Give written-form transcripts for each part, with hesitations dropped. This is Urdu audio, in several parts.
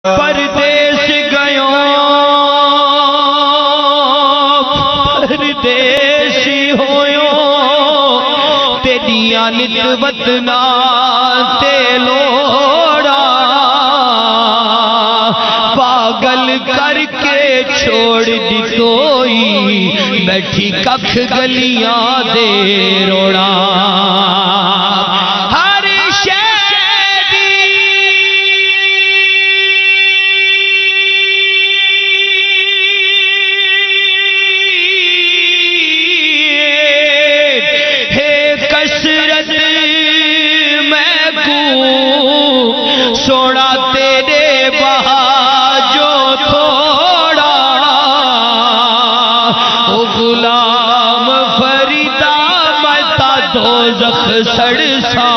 پردیس گیوں پردیسی ہویوں تیریاں نسبت نہ تے لوڑا پاگل کر کے چھوڑ دی کوئی بیٹھی ککھ گلیاں دے روڑا سونا تیرے بہا جو تھوڑا او غلام فریدہ متا دوزخ سڑسا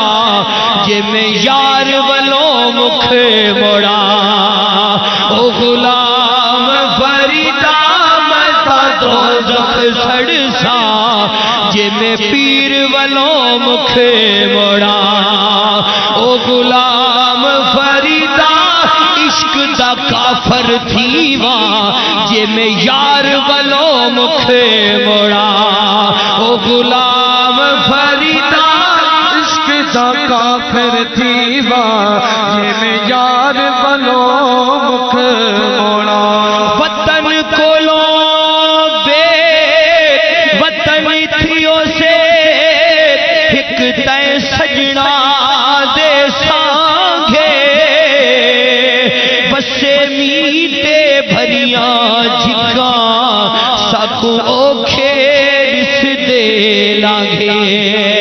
جے میں یار والوں مکھ موڑا او غلام فریدہ متا دوزخ سڑسا جے میں پیر والوں مکھ موڑا او غلام فریدہ عشق دا کافر تھی وہاں جے میں یار والوں مکھ موڑا او غلام فریدہ عشق دا کافر تھی وہاں جے میں یار والوں مکھ موڑا وطن کولوں بے وطن تھیوں سے ایک تے سجنا دے سانگے بسے میٹے بھریاں جھکاں ساکو اوکھے رس دے لانگے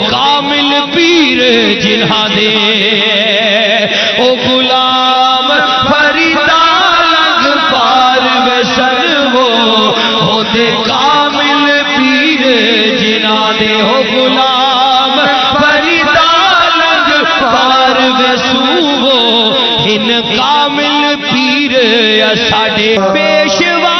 کامل پیر جنہاں دے او غلام فریدہ لنگ پار ویسن وہ ہوندے کامل پیر جنہاں دے او غلام فریدہ لنگ پار ویسن وہ ہن کامل پیر یا ساڑے پیشوا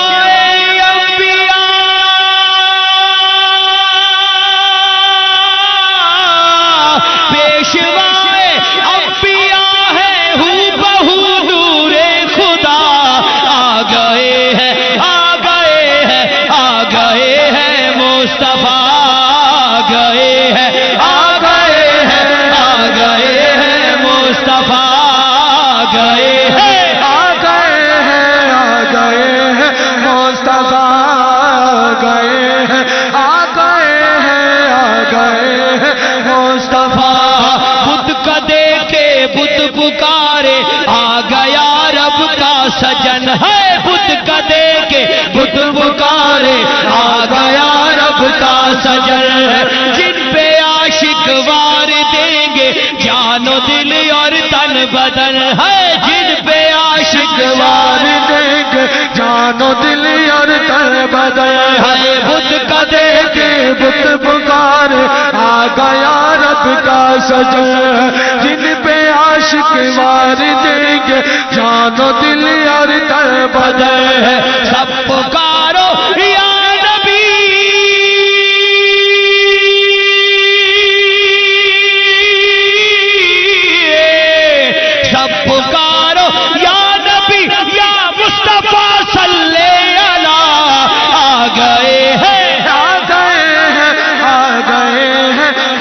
سجن ہے بت کا دے کے بت پکارے آ گیا رب کا سجن جن پہ عاشق وار دیں گے جان و دل اور تن بدن ہے جن پہ عاشق وار دیں گے جان و دل اور تن بدن ہے بت کا دے کے بت پکارے آ گیا رب کا سجن جن پہ عاشق وار دیں گے جان و دل اور تن بدن ہے سب پکارو یا نبی سب پکارو یا نبی یا مصطفیٰ صلی اللہ آ گئے ہیں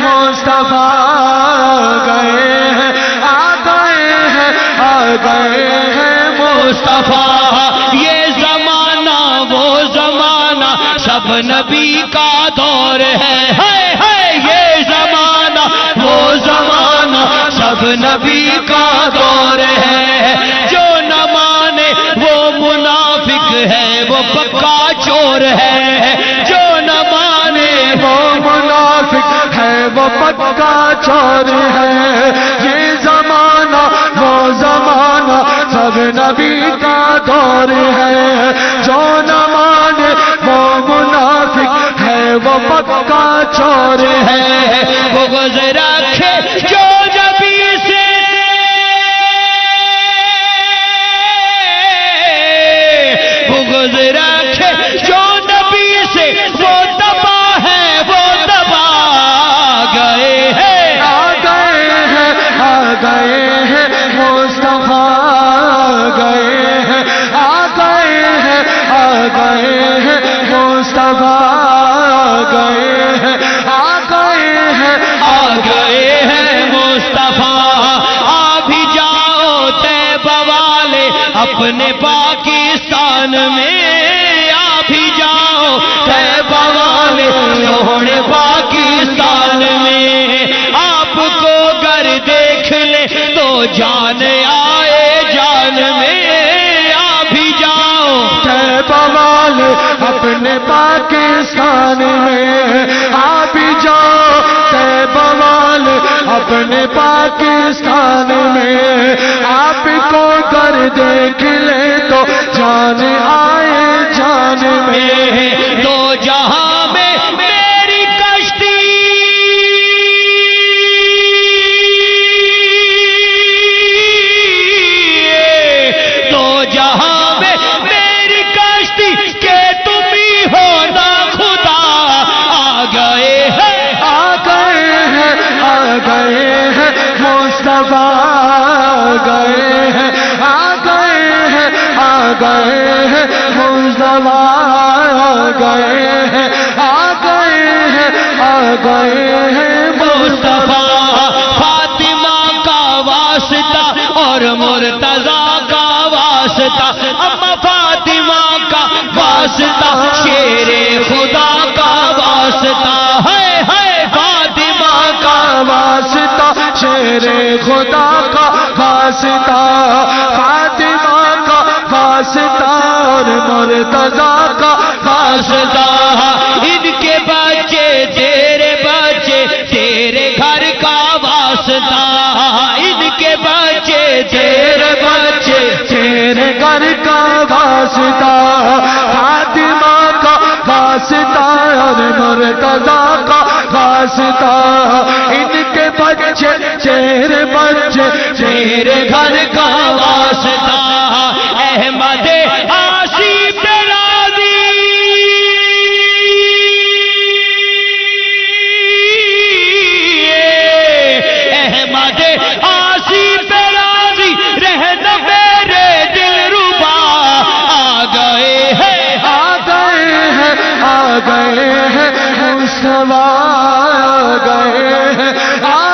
مصطفیٰ گئے ہیں مصطفیٰ یہ زمانہ وہ زمانہ سب نبی کا دور ہے یہ زمانہ وہ زمانہ سب نبی کا دور ہے جو نہ مانے وہ منافق ہے وہ پکا چور ہے جو نہ مانے وہ منافق ہے وہ پکا چور ہے یہ زمانہ وہ زمانہ جب نبی کا دور ہے، جو نہ مانے وہ منافق ہے، وہ پکا چور ہے، بغض رکھے جو نبی سے، بغض رکھے جو نبی سے، وہ دبا ہے، وہ دبا گئے ہیں، آ گئے ہیں، آ گئے ہیں مصطفیٰ، گئے ہیں، آ گئے ہیں، آ گئے ہیں مصطفیٰ، گئے ہیں، آ گئے ہیں، آ گئے ہیں مصطفیٰ۔ آ بھی جاؤ طیبہ والے اپنے پاکستان میں، آ بھی جاؤ طیبہ والے سونے پاکستان میں، آپ کو گر دیکھ لے تو جان آئے جان میں، آ بھی جاؤ طیبہ والے اپنے پاکستان میں، آ بھی جاؤ طیبہ والے اپنے پاکستان میں، آپ کو گر دیکھ لے تو جان آئے جان میں، دو جہاں میں میری کشتی، دو جہاں میں میری کشتی کہ تم ہی ہو نا خدا، آ گئے ہیں، آ گئے ہیں، آ گئے ہیں مصطفیٰ، گئے ہیں، آ گئے ہیں، آ گئے ہیں مصطفیٰ، گئے ہیں، آ گئے ہیں، آ گئے ہیں مصطفیٰ۔ فاطمہ کا واسطہ اور مرتضیٰ کا واسطہ، اما فاطمہ کا واسطہ، شیر خدا کا واسطہ ہے، فاطمہ کا واسطہ، شیر خدا کا واسطہ، فاطمہ کا واسطہ اور مرتضیٰ کا واسطہ، ان کے بچے تیرے بچے تیرے گھر کا واسطہ، ان کے بچے تیرے بچے تیرے گھر کا واسطہ، فاطمہ کا واسطہ اور مرتضیٰ کا واسطہ، ان کے بچے تیرے بچے تیرے گھر کا واسطہ، احمد آصف راضی، احمد آصف راضی رہنا میرے دل ربا، آ گئے ہیں، آ گئے ہیں، آ گئے ہیں مصطفیٰ، گئے ہیں، آ